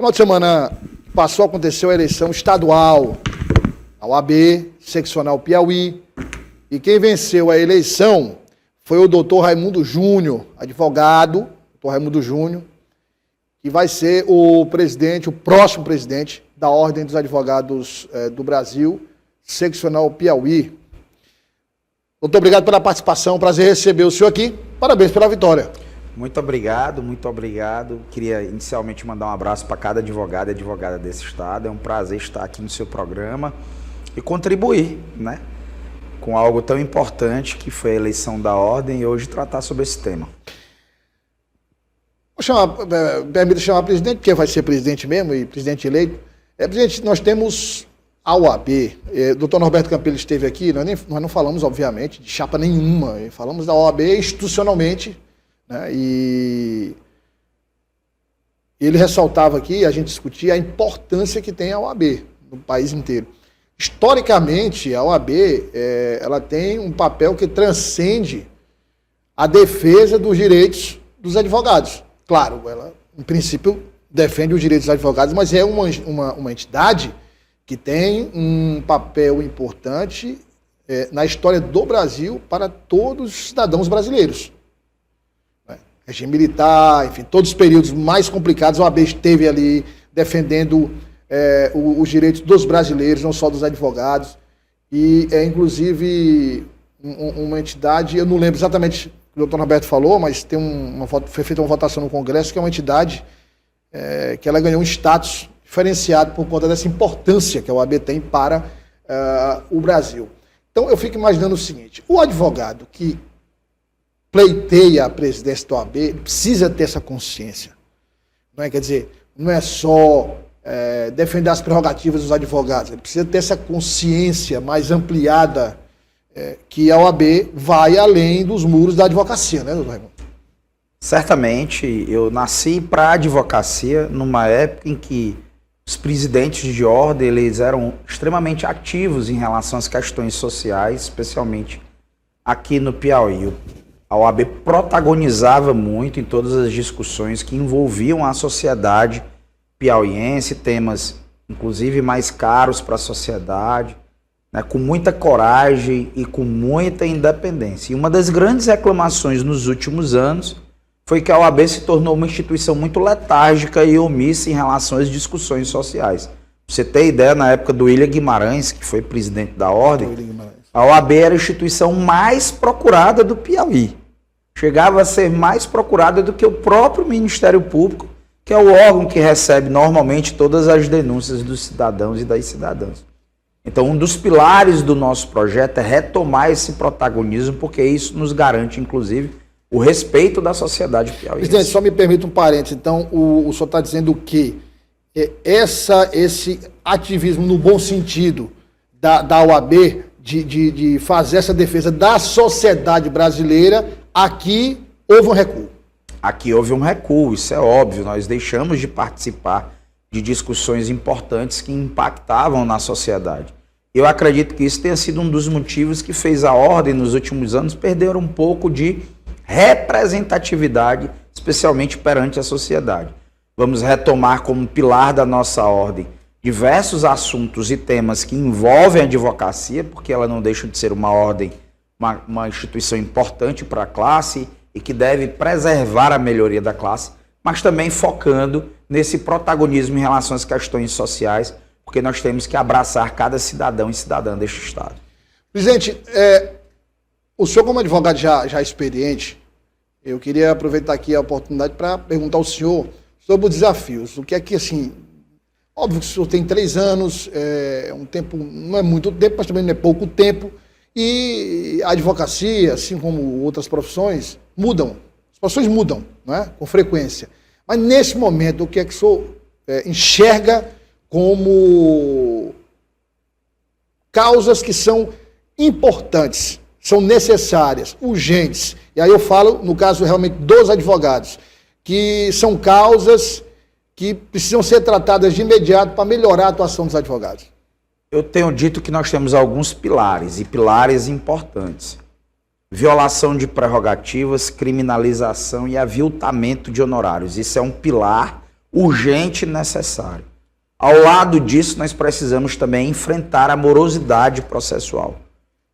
Final de semana passou, aconteceu a eleição estadual, a OAB, seccional Piauí, e quem venceu a eleição foi o doutor Raimundo Júnior, advogado, doutor Raimundo Júnior, que vai ser o presidente, o próximo presidente da Ordem dos Advogados do Brasil, seccional Piauí. Doutor, obrigado pela participação, prazer receber o senhor aqui, parabéns pela vitória. Muito obrigado, muito obrigado. Queria inicialmente mandar um abraço para cada advogado e advogada desse estado. É um prazer estar aqui no seu programa e contribuir, né, com algo tão importante que foi a eleição da ordem e hoje tratar sobre esse tema. Permita chamar presidente, porque vai ser presidente mesmo e presidente eleito. Presidente, nós temos a OAB. Doutor Norberto Campelo esteve aqui, nós não falamos, obviamente, de chapa nenhuma, falamos da OAB institucionalmente, né, e ele ressaltava aqui, a gente discutia a importância que tem a OAB no país inteiro. Historicamente, a OAB ela tem um papel que transcende a defesa dos direitos dos advogados. Claro, ela, em princípio, defende os direitos dos advogados, mas é uma entidade que tem um papel importante na história do Brasil para todos os cidadãos brasileiros. Regime militar, enfim, todos os períodos mais complicados, a OAB esteve ali defendendo os direitos dos brasileiros, não só dos advogados, e é inclusive uma entidade, eu não lembro exatamente o que o doutor Roberto falou, mas tem foi feita uma votação no Congresso, que é uma entidade que ela ganhou um status diferenciado por conta dessa importância que a OAB tem para o Brasil. Então eu fico imaginando o seguinte, o advogado que pleiteia a presidência da OAB precisa ter essa consciência. Não é? Quer dizer, não é só defender as prerrogativas dos advogados, ele precisa ter essa consciência mais ampliada que a OAB vai além dos muros da advocacia, né, doutor Raimundo? Certamente, eu nasci para a advocacia numa época em que os presidentes de ordem eles eram extremamente ativos em relação às questões sociais, especialmente aqui no Piauí. A OAB protagonizava muito em todas as discussões que envolviam a sociedade piauiense, temas inclusive mais caros para a sociedade, né, com muita coragem e com muita independência. E uma das grandes reclamações nos últimos anos foi que a OAB se tornou uma instituição muito letárgica e omissa em relação às discussões sociais. Pra você ter ideia, na época do William Guimarães, que foi presidente da ordem, a OAB era a instituição mais procurada do Piauí. Chegava a ser mais procurada do que o próprio Ministério Público, que é o órgão que recebe normalmente todas as denúncias dos cidadãos e das cidadãs. Então, um dos pilares do nosso projeto é retomar esse protagonismo, porque isso nos garante, inclusive, o respeito da sociedade piauiense. Presidente, só me permita um parênteses. Então, o senhor está dizendo que esse ativismo no bom sentido da OAB de fazer essa defesa da sociedade brasileira, aqui houve um recuo. Aqui houve um recuo, isso é óbvio. Nós deixamos de participar de discussões importantes que impactavam na sociedade. Eu acredito que isso tenha sido um dos motivos que fez a ordem nos últimos anos perder um pouco de representatividade, especialmente perante a sociedade. Vamos retomar como pilar da nossa ordem diversos assuntos e temas que envolvem a advocacia, porque ela não deixa de ser uma ordem, uma instituição importante para a classe e que deve preservar a melhoria da classe, mas também focando nesse protagonismo em relação às questões sociais, porque nós temos que abraçar cada cidadão e cidadã deste Estado. Presidente, o senhor como advogado já experiente, eu queria aproveitar aqui a oportunidade para perguntar ao senhor sobre os desafios. O que é que, assim, óbvio que o senhor tem 3 anos, um tempo, não é muito tempo, mas também não é pouco tempo, e a advocacia, assim como outras profissões, mudam. As profissões mudam, não é? Com frequência. Mas nesse momento, o que é que o senhor enxerga como causas que são importantes, são necessárias, urgentes? E aí eu falo, no caso realmente dos advogados, que são causas que precisam ser tratadas de imediato para melhorar a atuação dos advogados. Eu tenho dito que nós temos alguns pilares, e pilares importantes. Violação de prerrogativas, criminalização e aviltamento de honorários. Isso é um pilar urgente e necessário. Ao lado disso, nós precisamos também enfrentar a morosidade processual.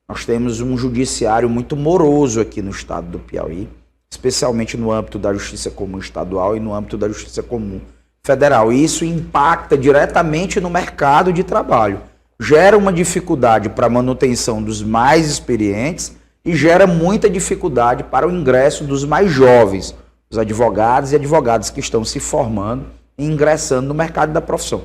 Nós temos um judiciário muito moroso aqui no estado do Piauí, especialmente no âmbito da Justiça Comum Estadual e no âmbito da Justiça Comum Federal. E isso impacta diretamente no mercado de trabalho. Gera uma dificuldade para a manutenção dos mais experientes e gera muita dificuldade para o ingresso dos mais jovens, os advogados e advogadas que estão se formando e ingressando no mercado da profissão.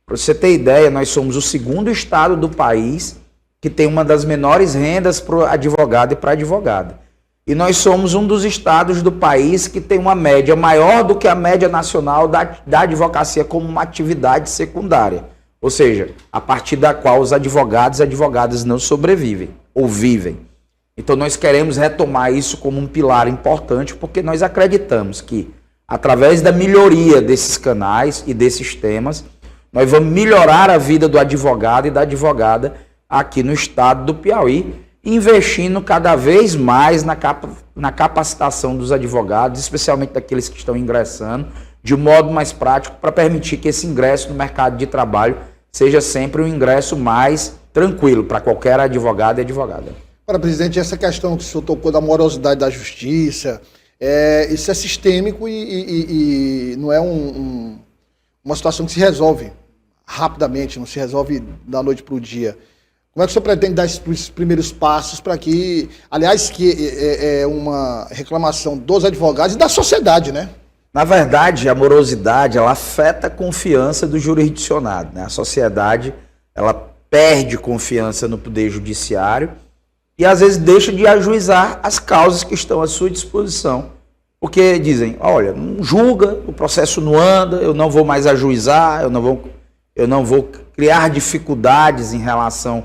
Para você ter ideia, nós somos o segundo estado do país que tem uma das menores rendas para o advogado e para a advogada. E nós somos um dos estados do país que tem uma média maior do que a média nacional da advocacia como uma atividade secundária. Ou seja, a partir da qual os advogados e advogadas não sobrevivem ou vivem. Então nós queremos retomar isso como um pilar importante, porque nós acreditamos que, através da melhoria desses canais e desses temas, nós vamos melhorar a vida do advogado e da advogada aqui no estado do Piauí, investindo cada vez mais na capacitação dos advogados, especialmente daqueles que estão ingressando, de modo mais prático, para permitir que esse ingresso no mercado de trabalho seja sempre um ingresso mais tranquilo para qualquer advogado e advogada. Ora, presidente, essa questão que o senhor tocou da morosidade da justiça, isso é sistêmico e não é uma situação que se resolve rapidamente, não se resolve da noite para o dia. Como é que o senhor pretende dar esses primeiros passos para que, aliás, que é uma reclamação dos advogados e da sociedade, né? Na verdade, a morosidade, ela afeta a confiança do jurisdicionado, né? A sociedade, ela perde confiança no poder judiciário e às vezes deixa de ajuizar as causas que estão à sua disposição. Porque dizem, olha, não julga, o processo não anda, eu não vou mais ajuizar, eu não vou criar dificuldades em relação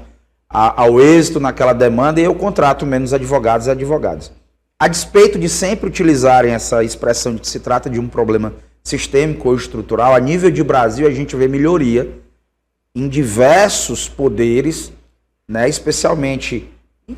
ao êxito naquela demanda e eu contrato menos advogados e advogadas. A despeito de sempre utilizarem essa expressão de que se trata de um problema sistêmico ou estrutural, a nível de Brasil a gente vê melhoria em diversos poderes, né, especialmente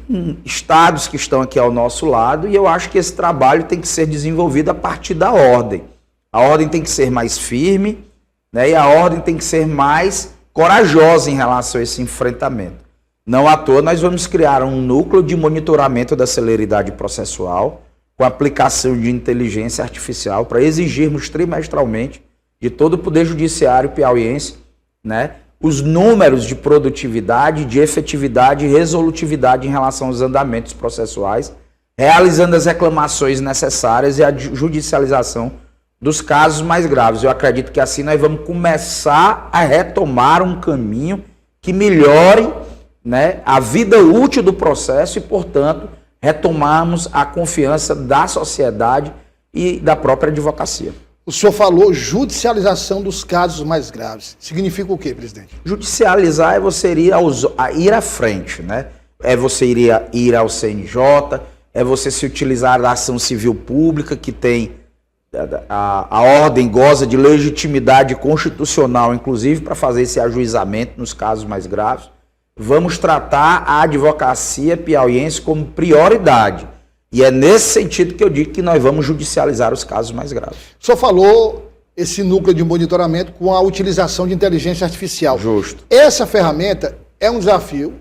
em estados que estão aqui ao nosso lado, e eu acho que esse trabalho tem que ser desenvolvido a partir da ordem. A ordem tem que ser mais firme, né, e a ordem tem que ser mais corajosa em relação a esse enfrentamento. Não à toa, nós vamos criar um núcleo de monitoramento da celeridade processual com aplicação de inteligência artificial para exigirmos trimestralmente de todo o Poder Judiciário piauiense, né, os números de produtividade, de efetividade e resolutividade em relação aos andamentos processuais, realizando as reclamações necessárias e a judicialização dos casos mais graves. Eu acredito que assim nós vamos começar a retomar um caminho que melhore, né, a vida útil do processo e, portanto, retomarmos a confiança da sociedade e da própria advocacia. O senhor falou judicialização dos casos mais graves. Significa o quê, presidente? Judicializar é você ir à frente, né? É você ir ao CNJ, é você se utilizar da ação civil pública, que tem a ordem goza de legitimidade constitucional, inclusive, para fazer esse ajuizamento nos casos mais graves. Vamos tratar a advocacia piauiense como prioridade. E é nesse sentido que eu digo que nós vamos judicializar os casos mais graves. O senhor falou esse núcleo de monitoramento com a utilização de inteligência artificial. Justo. Essa ferramenta é um desafio,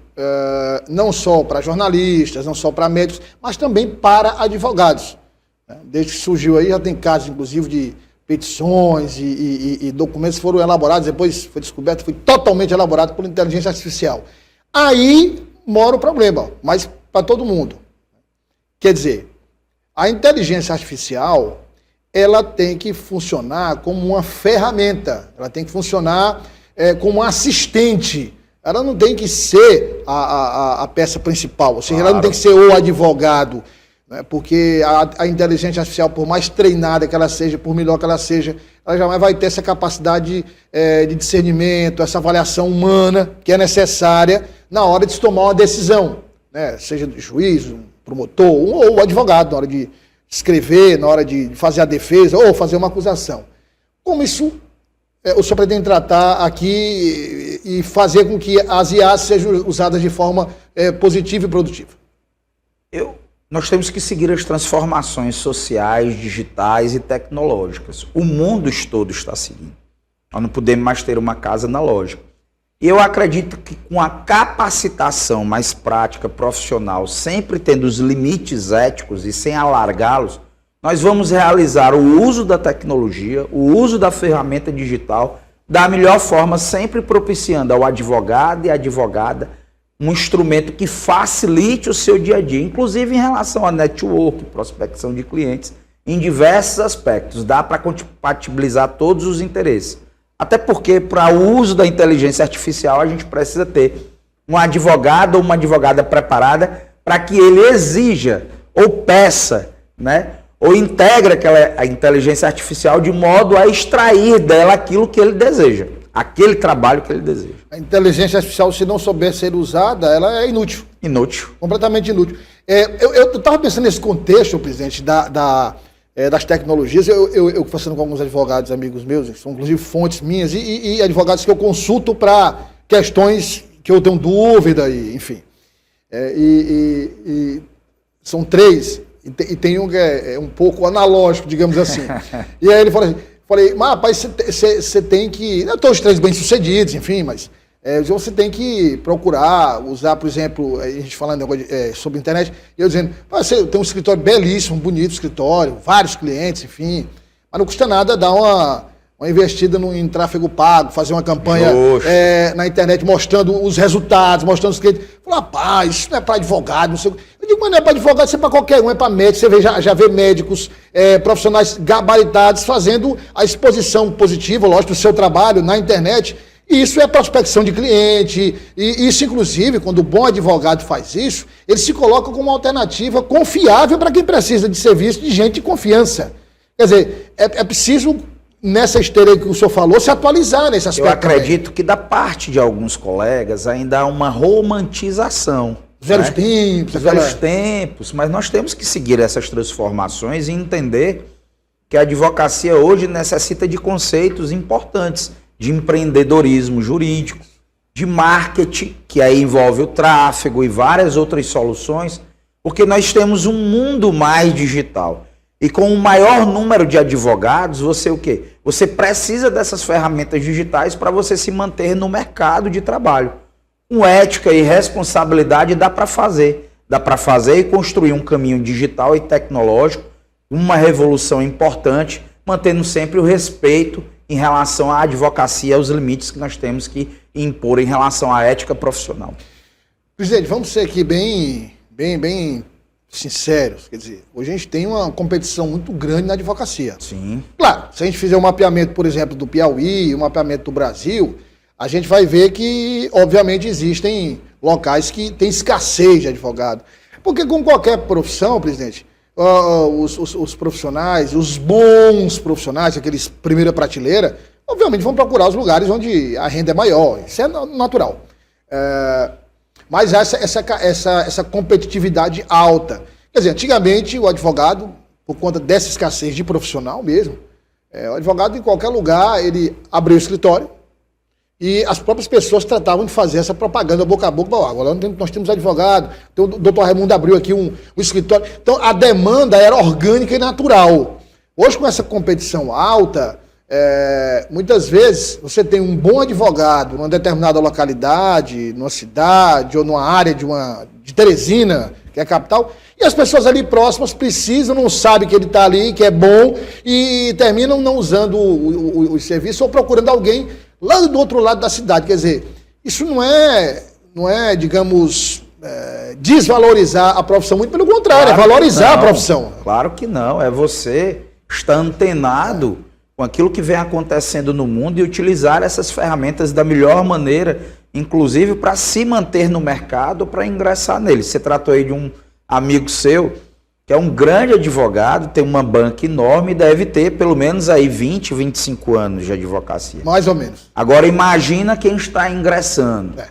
não só para jornalistas, não só para médicos, mas também para advogados. Desde que surgiu aí, já tem casos, inclusive, de petições e documentos foram elaborados, depois foi descoberto, foi totalmente elaborado por inteligência artificial. Aí mora o problema, mas para todo mundo. Quer dizer, a inteligência artificial, ela tem que funcionar como uma ferramenta, ela tem que funcionar como um assistente, ela não tem que ser a peça principal, ou seja, ela não tem que ser o advogado, né? Porque a inteligência artificial, por mais treinada que ela seja, por melhor que ela seja, ela jamais vai ter essa capacidade de discernimento, essa avaliação humana que é necessária na hora de se tomar uma decisão, né? Seja do juiz, promotor ou advogado, na hora de escrever, na hora de fazer a defesa ou fazer uma acusação. Como isso o senhor pretende tratar aqui e fazer com que as IAs sejam usadas de forma positiva e produtiva? nós temos que seguir as transformações sociais, digitais e tecnológicas. O mundo todo está seguindo. Nós não podemos mais ter uma casa analógica. E eu acredito que com a capacitação mais prática, profissional, sempre tendo os limites éticos e sem alargá-los, nós vamos realizar o uso da tecnologia, o uso da ferramenta digital da melhor forma, sempre propiciando ao advogado e advogada um instrumento que facilite o seu dia a dia, inclusive em relação a network, prospecção de clientes, em diversos aspectos. Dá para compatibilizar todos os interesses. Até porque, para o uso da inteligência artificial, a gente precisa ter um advogado ou uma advogada preparada para que ele exija ou peça, né, ou integre a inteligência artificial de modo a extrair dela aquilo que ele deseja, aquele trabalho que ele deseja. A inteligência artificial, se não souber ser usada, ela é inútil. Inútil. Completamente inútil. Eu estava pensando nesse contexto, presidente, das tecnologias. Eu conversando com alguns advogados, amigos meus, que são inclusive fontes minhas, e advogados que eu consulto para questões que eu tenho dúvida, enfim. São 3. E tem um que é um pouco analógico, digamos assim. E aí ele falou assim, mas rapaz, você tem que... Não todos os 3 bem-sucedidos, enfim, mas você tem que procurar usar, por exemplo, a gente falando sobre internet, e eu dizendo, você tem um escritório belíssimo, um bonito escritório, vários clientes, enfim, mas não custa nada dar uma investida em tráfego pago, fazer uma campanha na internet mostrando os resultados, mostrando os clientes. Fala, rapaz, isso não é para advogado, não sei o que. Eu digo, mas não é para advogado, isso é para qualquer um, é para médico. Você já vê médicos, profissionais gabaritados fazendo a exposição positiva, lógico, do seu trabalho na internet. E isso é prospecção de cliente. E isso, inclusive, quando o bom advogado faz isso, ele se coloca como uma alternativa confiável para quem precisa de serviço de gente de confiança. Quer dizer, é preciso, nessa esteira que o senhor falou, se atualizar nesse aspecto. Eu acredito que da parte de alguns colegas ainda há uma romantização. Velhos tempos. Velhos tempos, mas nós temos que seguir essas transformações e entender que a advocacia hoje necessita de conceitos importantes, de empreendedorismo jurídico, de marketing, que aí envolve o tráfego e várias outras soluções, porque nós temos um mundo mais digital. E com o maior número de advogados, você o quê? Você precisa dessas ferramentas digitais para você se manter no mercado de trabalho. Com ética e responsabilidade dá para fazer. Dá para fazer e construir um caminho digital e tecnológico, uma revolução importante, mantendo sempre o respeito em relação à advocacia, aos limites que nós temos que impor em relação à ética profissional. Presidente, vamos ser aqui bem sinceros, quer dizer, hoje a gente tem uma competição muito grande na advocacia. Sim. Claro, se a gente fizer um mapeamento, por exemplo, do Piauí, um mapeamento do Brasil, a gente vai ver que, obviamente, existem locais que têm escassez de advogado. Porque com qualquer profissão, presidente, os profissionais, os bons profissionais, aqueles primeira prateleira, obviamente vão procurar os lugares onde a renda é maior. Isso é natural. Mas essa competitividade alta. Quer dizer, antigamente o advogado, por conta dessa escassez de profissional mesmo, o advogado em qualquer lugar, ele abriu o escritório e as próprias pessoas tratavam de fazer essa propaganda boca a boca. Agora nós temos advogado, então, o doutor Raimundo abriu aqui um escritório. Então a demanda era orgânica e natural. Hoje, com essa competição alta, muitas vezes você tem um bom advogado numa determinada localidade, numa cidade ou numa área de Teresina, que é a capital, e as pessoas ali próximas precisam, não sabem que ele está ali, que é bom, e terminam não usando o serviço ou procurando alguém lá do outro lado da cidade. Quer dizer, isso não é digamos, desvalorizar a profissão, muito pelo contrário, claro, é valorizar a profissão. Claro que não, é você estar antenado com aquilo que vem acontecendo no mundo e utilizar essas ferramentas da melhor maneira, inclusive para se manter no mercado, para ingressar nele. Você tratou aí de um amigo seu, que é um grande advogado, tem uma banca enorme e deve ter pelo menos aí 20, 25 anos de advocacia. Mais ou menos. Agora imagina quem está ingressando,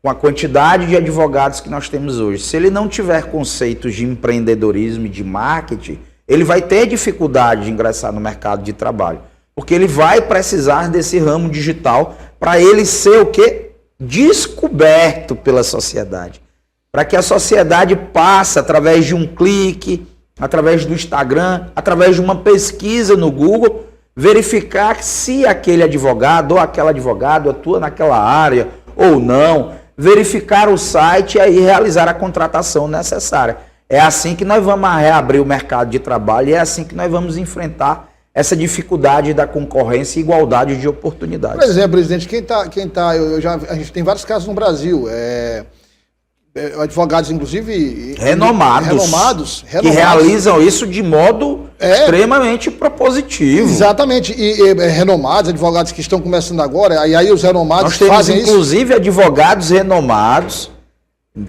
com a quantidade de advogados que nós temos hoje. Se ele não tiver conceitos de empreendedorismo e de marketing, ele vai ter dificuldade de ingressar no mercado de trabalho. Porque ele vai precisar desse ramo digital para ele ser o quê? Descoberto pela sociedade. para que a sociedade passe através de um clique, através do Instagram, através de uma pesquisa no Google, verificar se aquele advogado ou aquela advogado atua naquela área ou não, verificar o site e aí realizar a contratação necessária. É assim que nós vamos reabrir o mercado de trabalho e é assim que nós vamos enfrentar essa dificuldade da concorrência e igualdade de oportunidades. Por exemplo, presidente, a gente tem vários casos no Brasil, advogados, inclusive... Renomados. Que realizam isso de modo extremamente propositivo. Exatamente. E renomados, advogados que estão começando agora, e aí os renomados fazem isso. Nós temos, inclusive, advogados renomados,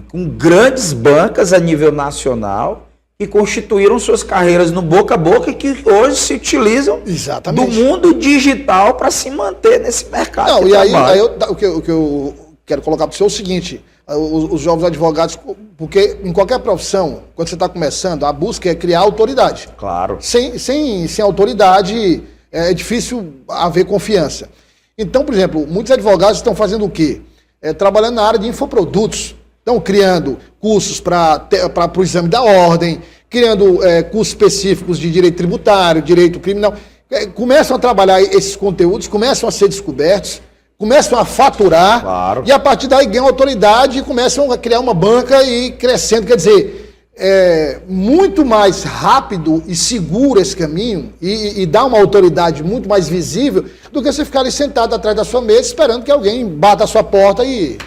com grandes bancas a nível nacional, que constituíram suas carreiras no boca a boca e que hoje se utilizam do mundo digital para se manter nesse mercado. Não, e aí o que eu quero colocar para o senhor é o seguinte... Os jovens advogados, porque em qualquer profissão, quando você está começando, a busca é criar autoridade. Claro. Sem autoridade, é difícil haver confiança. Então, por exemplo, muitos advogados estão fazendo o quê? Trabalhando na área de infoprodutos. Estão criando cursos para o exame da ordem, criando cursos específicos de direito tributário, direito criminal. Começam a trabalhar esses conteúdos, começam a ser descobertos, começam a faturar, claro. E a partir daí ganham autoridade e começam a criar uma banca e crescendo. Quer dizer, é muito mais rápido e seguro esse caminho e dá uma autoridade muito mais visível do que você ficar ali sentado atrás da sua mesa esperando que alguém bata a sua porta e...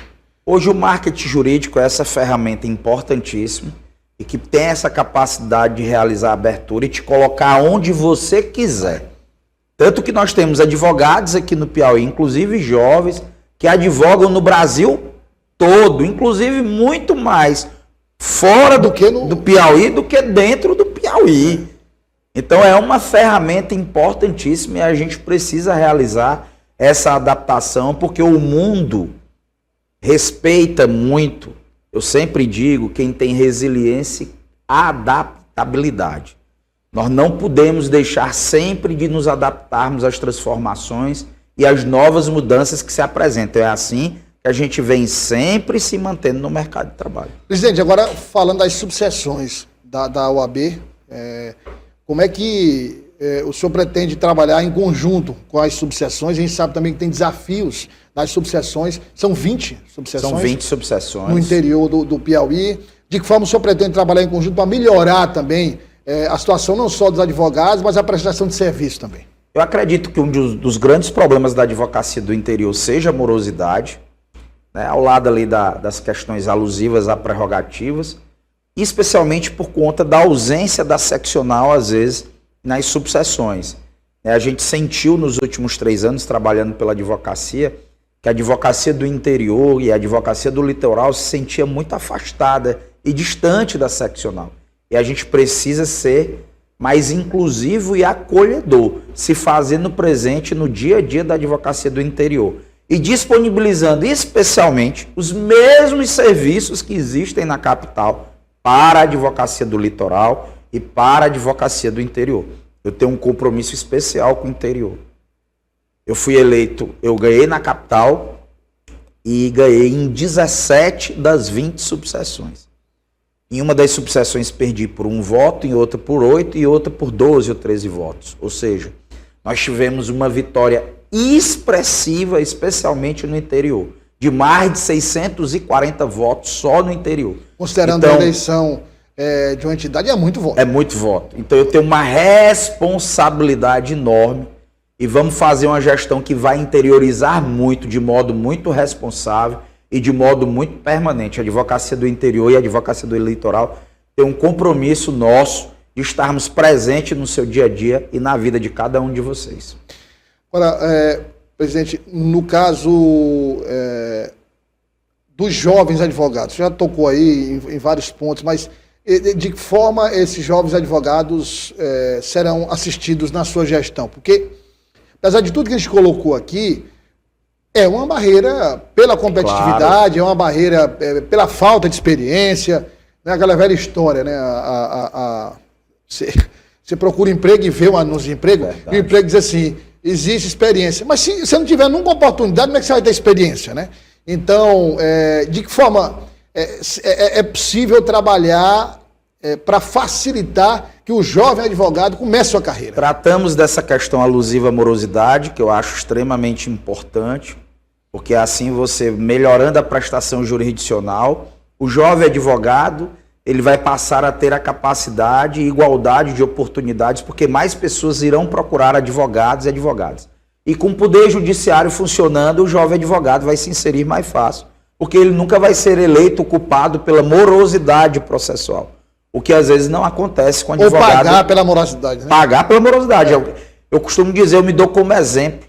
Hoje o marketing jurídico é essa ferramenta importantíssima e que tem essa capacidade de realizar a abertura e te colocar onde você quiser. Tanto que nós temos advogados aqui no Piauí, inclusive jovens, que advogam no Brasil todo, inclusive muito mais fora do Piauí do que dentro do Piauí. Então é uma ferramenta importantíssima e a gente precisa realizar essa adaptação, porque o mundo respeita muito, eu sempre digo, quem tem resiliência e adaptabilidade. Nós não podemos deixar sempre de nos adaptarmos às transformações e às novas mudanças que se apresentam. É assim que a gente vem sempre se mantendo no mercado de trabalho. Presidente, agora falando das subseções da OAB, como é que o senhor pretende trabalhar em conjunto com as subseções? A gente sabe também que tem desafios nas subseções, são 20 subseções. São 20 subseções. No interior do Piauí. De que forma o senhor pretende trabalhar em conjunto para melhorar também a situação não só dos advogados, mas a prestação de serviço também? Eu acredito que um dos grandes problemas da advocacia do interior seja a morosidade, né, ao lado ali das questões alusivas a prerrogativas, especialmente por conta da ausência da seccional, às vezes, nas subseções. A gente sentiu nos últimos 3 anos, trabalhando pela advocacia, que a advocacia do interior e a advocacia do litoral se sentia muito afastada e distante da seccional. E a gente precisa ser mais inclusivo e acolhedor, se fazendo presente no dia a dia da advocacia do interior e disponibilizando especialmente os mesmos serviços que existem na capital para a advocacia do litoral e para a advocacia do interior. Eu tenho um compromisso especial com o interior. Eu fui eleito, eu ganhei na capital e ganhei em 17 das 20 subseções. Em uma das subseções perdi por 1 voto, em outra por 8 e outra por 12 ou 13 votos. Ou seja, nós tivemos uma vitória expressiva, especialmente no interior, de mais de 640 votos só no interior. Considerando a eleição de uma entidade, é muito voto. É muito voto. Então eu tenho uma responsabilidade enorme e vamos fazer uma gestão que vai interiorizar muito, de modo muito responsável e de modo muito permanente. A advocacia do interior e a advocacia do litoral tem um compromisso nosso de estarmos presentes no seu dia a dia e na vida de cada um de vocês. Agora, presidente, no caso dos jovens advogados, já tocou aí em vários pontos, mas de que forma esses jovens advogados serão assistidos na sua gestão? Porque, apesar de tudo que a gente colocou aqui, é uma barreira pela competitividade, claro. É uma barreira pela falta de experiência, né? Aquela velha história, né? Você procura emprego e vê um anúncio de emprego, e o emprego diz assim, existe experiência. Mas se você não tiver nunca oportunidade, como é que você vai ter experiência, né? Então, de que forma é possível trabalhar para facilitar que o jovem advogado comece sua carreira? Tratamos dessa questão alusiva à morosidade, que eu acho extremamente importante, porque assim você, melhorando a prestação jurisdicional, o jovem advogado ele vai passar a ter a capacidade e igualdade de oportunidades, porque mais pessoas irão procurar advogados e advogadas. E com o poder judiciário funcionando, o jovem advogado vai se inserir mais fácil, porque ele nunca vai ser eleito culpado pela morosidade processual, o que às vezes não acontece com o advogado. Ou pagar pela morosidade, né? Pagar pela morosidade. Eu costumo dizer, eu me dou como exemplo,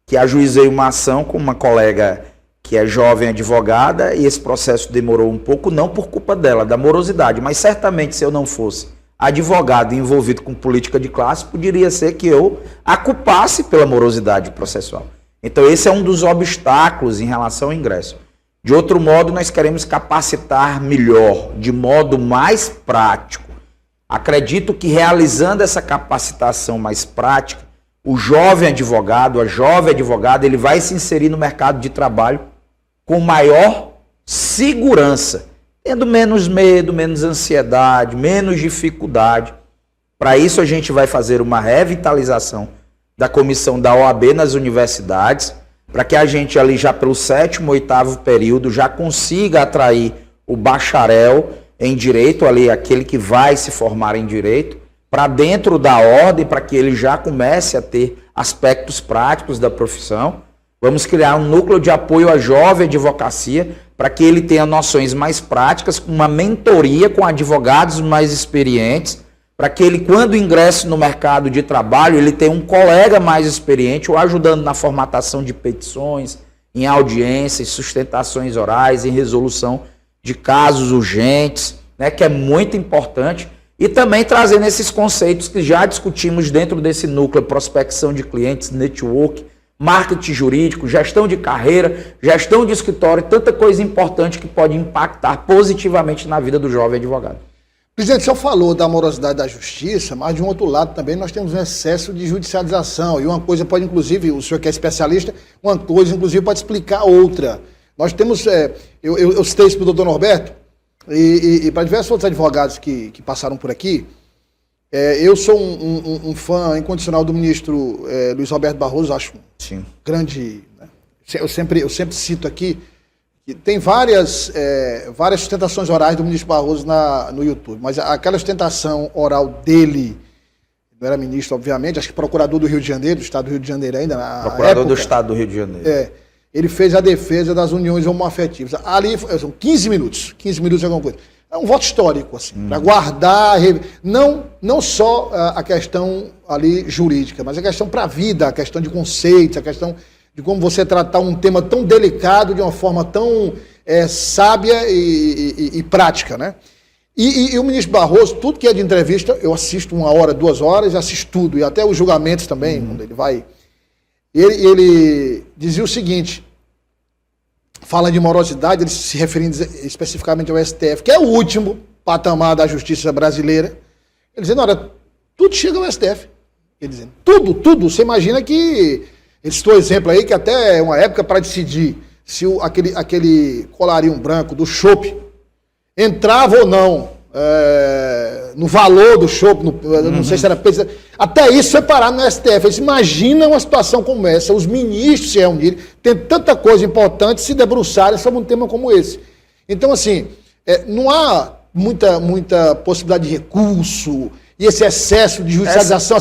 que ajuizei uma ação com uma colega que é jovem advogada, e esse processo demorou um pouco, não por culpa dela, da morosidade, mas certamente se eu não fosse advogado envolvido com política de classe, poderia ser que eu a culpasse pela morosidade processual. Então esse é um dos obstáculos em relação ao ingresso. De outro modo, nós queremos capacitar melhor, de modo mais prático. Acredito que realizando essa capacitação mais prática, o jovem advogado, a jovem advogada, ele vai se inserir no mercado de trabalho com maior segurança, tendo menos medo, menos ansiedade, menos dificuldade. Para isso a gente vai fazer uma revitalização da comissão da OAB nas universidades, para que a gente ali já pelo 7º, 8º período já consiga atrair o bacharel em direito, ali aquele que vai se formar em direito, para dentro da ordem, para que ele já comece a ter aspectos práticos da profissão. Vamos criar um núcleo de apoio à jovem advocacia, para que ele tenha noções mais práticas, com uma mentoria com advogados mais experientes, para que ele, quando ingresse no mercado de trabalho, ele tenha um colega mais experiente, o ajudando na formatação de petições, em audiências, sustentações orais, em resolução de casos urgentes, né, que é muito importante. E também trazendo esses conceitos que já discutimos dentro desse núcleo, prospecção de clientes, network, marketing jurídico, gestão de carreira, gestão de escritório, tanta coisa importante que pode impactar positivamente na vida do jovem advogado. Presidente, o senhor falou da morosidade da justiça, mas de um outro lado também nós temos um excesso de judicialização. E uma coisa pode, inclusive, o senhor que é especialista, uma coisa, inclusive, pode explicar outra. Nós temos, eu citei isso para o doutor Norberto, e para diversos outros advogados que passaram por aqui, eu sou um fã incondicional do ministro Luiz Roberto Barroso, acho Sim. grande. Né? Eu sempre cito aqui que tem várias sustentações orais do ministro Barroso no YouTube, mas aquela sustentação oral dele, não era ministro, obviamente, acho que procurador do Rio de Janeiro, do estado do Rio de Janeiro ainda. Procurador do estado do Rio de Janeiro. Ele fez a defesa das uniões homoafetivas. Ali são 15 minutos de alguma coisa. É um voto histórico, assim, para guardar, não só a questão ali jurídica, mas a questão para a vida, a questão de conceitos, a questão de como você tratar um tema tão delicado de uma forma tão sábia e prática, né? E o ministro Barroso, tudo que é de entrevista, eu assisto 1 hora, 2 horas, assisto tudo, e até os julgamentos também, quando ele vai. Ele dizia o seguinte, fala de morosidade, ele se referindo especificamente ao STF, que é o último patamar da justiça brasileira. Ele dizendo, olha, tudo chega ao STF. Ele dizendo, tudo. Você imagina que, ele citou exemplo aí, que até é uma época para decidir se aquele colarinho branco do chopp entrava ou não no valor do chopp, não sei se era... Até isso foi parar no STF. Eles imagina uma situação como essa, os ministros se reunirem, tem tanta coisa importante, se debruçarem sobre um tema como esse. Então, assim, não há muita possibilidade de recurso, e esse excesso de judicialização,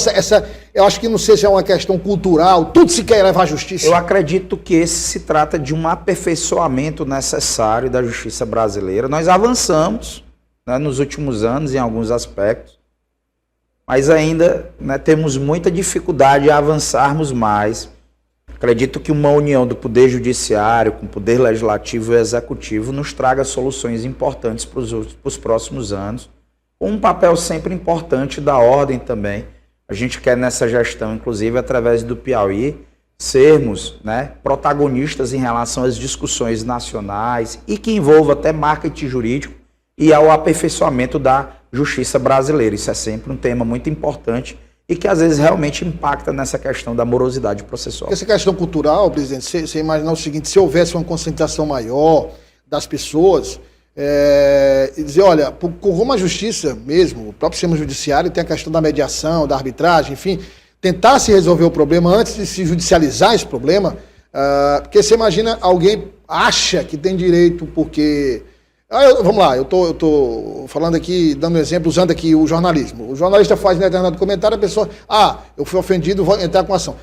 eu acho que não sei se é uma questão cultural, tudo se quer levar à justiça. Eu acredito que esse se trata de um aperfeiçoamento necessário da justiça brasileira. Nós avançamos, né, nos últimos anos em alguns aspectos, mas ainda, né, temos muita dificuldade a avançarmos mais. Acredito que uma união do Poder Judiciário com o Poder Legislativo e Executivo nos traga soluções importantes para os próximos anos, com um papel sempre importante da ordem também. A gente quer nessa gestão, inclusive através do Piauí, sermos, né, protagonistas em relação às discussões nacionais e que envolva até marketing jurídico e ao aperfeiçoamento da justiça brasileira. Isso é sempre um tema muito importante e que às vezes realmente impacta nessa questão da morosidade processual. Essa questão cultural, presidente, você imaginar o seguinte, se houvesse uma concentração maior das pessoas, E dizer, olha, como a justiça mesmo, o próprio sistema judiciário tem a questão da mediação, da arbitragem, enfim, tentar se resolver o problema antes de se judicializar esse problema, porque você imagina, alguém acha que tem direito porque... vamos lá, eu tô falando aqui, dando um exemplo, usando aqui o jornalismo. O jornalista faz um determinado comentário, a pessoa, eu fui ofendido, vou entrar com ação.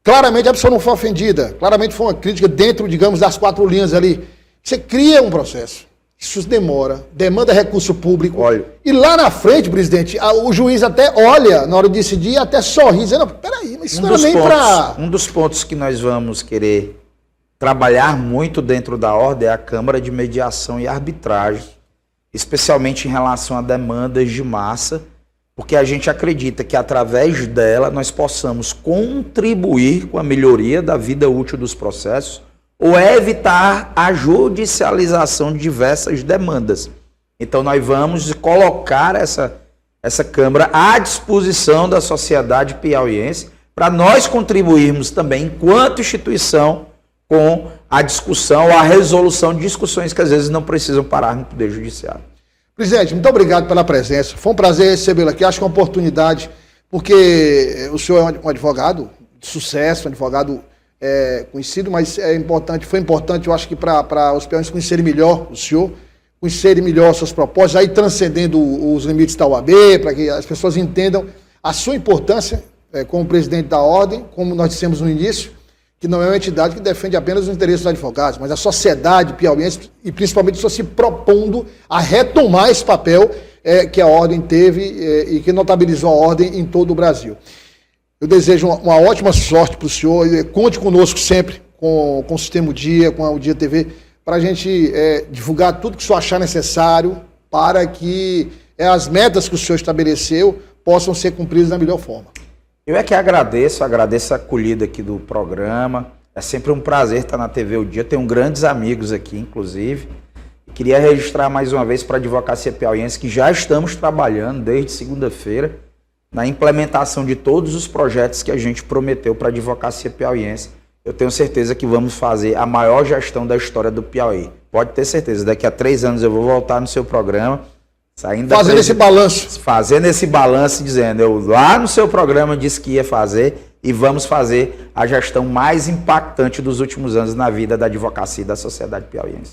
Claramente a pessoa não foi ofendida, claramente foi uma crítica dentro, digamos, das 4 linhas ali. Você cria um processo, isso demora, demanda recurso público. Olha. E lá na frente, presidente, o juiz até olha na hora de decidir, até sorri, dizendo, peraí, mas isso não era nem para... Um dos pontos que nós vamos querer trabalhar muito dentro da ordem é a Câmara de Mediação e Arbitragem, especialmente em relação a demandas de massa, porque a gente acredita que através dela nós possamos contribuir com a melhoria da vida útil dos processos ou evitar a judicialização de diversas demandas. Então nós vamos colocar essa Câmara à disposição da sociedade piauiense para nós contribuirmos também, enquanto instituição, com a discussão ou a resolução de discussões que às vezes não precisam parar no Poder Judiciário. Presidente, muito obrigado pela presença. Foi um prazer recebê-lo aqui. Acho que é uma oportunidade, porque o senhor é um advogado de sucesso, um advogado conhecido, mas foi importante, eu acho que para os piauienses conhecerem melhor o senhor, conhecerem melhor suas propostas, aí transcendendo os limites da OAB, para que as pessoas entendam a sua importância como presidente da ordem, como nós dissemos no início, que não é uma entidade que defende apenas os interesses dos advogados, mas a sociedade piauiense, e principalmente só se propondo a retomar esse papel que a ordem teve e que notabilizou a ordem em todo o Brasil. Eu desejo uma ótima sorte para o senhor, e conte conosco sempre, com o Sistema Dia, com o Dia TV, para a gente divulgar tudo que o senhor achar necessário para que as metas que o senhor estabeleceu possam ser cumpridas da melhor forma. Eu é que agradeço a acolhida aqui do programa. É sempre um prazer estar na TV O Dia. Tenho grandes amigos aqui, inclusive. E queria registrar mais uma vez para a Advocacia Piauiense que já estamos trabalhando desde segunda-feira na implementação de todos os projetos que a gente prometeu para a Advocacia Piauiense. Eu tenho certeza que vamos fazer a maior gestão da história do Piauí. Pode ter certeza, daqui a 3 anos eu vou voltar no seu programa. Fazendo esse balanço. Fazendo esse balanço, dizendo, eu lá no seu programa disse que ia fazer e vamos fazer a gestão mais impactante dos últimos anos na vida da advocacia e da sociedade piauiense.